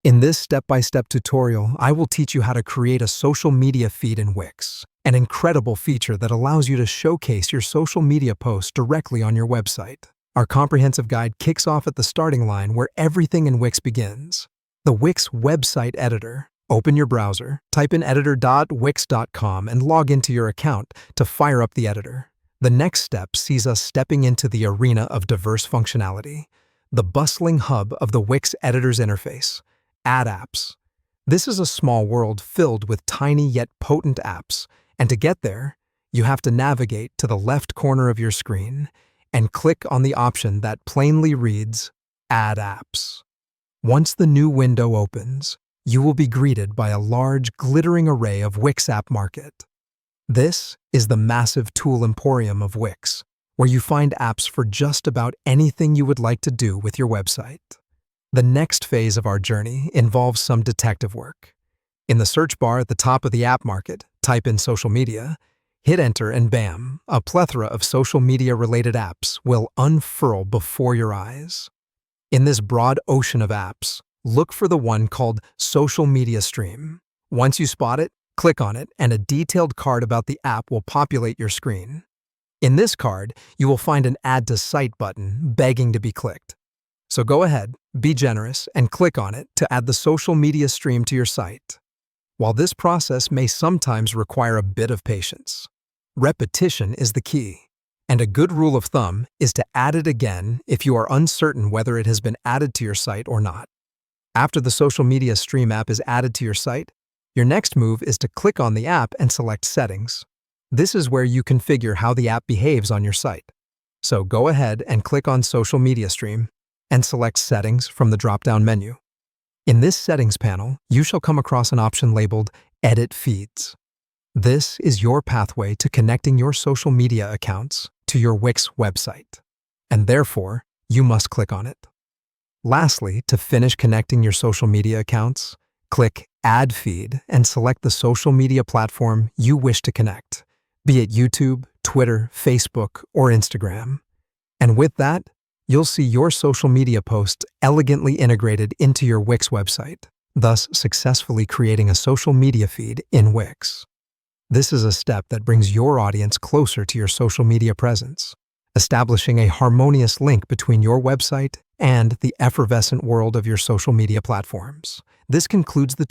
In this step-by-step tutorial, I will teach you how to create a social media feed in Wix, an incredible feature that allows you to showcase your social media posts directly on your website. Our comprehensive guide kicks off at the starting line where everything in Wix begins. The Wix website editor. Open your browser, type in editor.wix.com and log into your account to fire up the editor. The next step sees us stepping into the arena of diverse functionality, the bustling hub of the Wix editor's interface. Add apps. This is a small world filled with tiny yet potent apps, and to get there, you have to navigate to the left corner of your screen and click on the option that plainly reads, Add Apps. Once the new window opens, you will be greeted by a large, glittering array of Wix App Market. This is the massive tool emporium of Wix, where you find apps for just about anything you would like to do with your website. The next phase of our journey involves some detective work. In the search bar at the top of the app market, type in social media, hit enter, and bam, a plethora of social media-related apps will unfurl before your eyes. In this broad ocean of apps, look for the one called Social Media Stream. Once you spot it, click on it, and a detailed card about the app will populate your screen. In this card, you will find an Add to Site button begging to be clicked. So go ahead, be generous, and click on it to add the social media stream to your site. While this process may sometimes require a bit of patience, repetition is the key, and a good rule of thumb is to add it again if you are uncertain whether it has been added to your site or not. After the social media stream app is added to your site, your next move is to click on the app and select Settings. This is where you configure how the app behaves on your site. So go ahead and click on Social Media Stream and select Settings from the drop-down menu. In this Settings panel, you shall come across an option labeled Edit Feeds. This is your pathway to connecting your social media accounts to your Wix website, and therefore, you must click on it. Lastly, to finish connecting your social media accounts, click Add Feed and select the social media platform you wish to connect, be it YouTube, Twitter, Facebook, or Instagram. And with that, you'll see your social media posts elegantly integrated into your Wix website, thus successfully creating a social media feed in Wix. This is a step that brings your audience closer to your social media presence, establishing a harmonious link between your website and the effervescent world of your social media platforms. This concludes the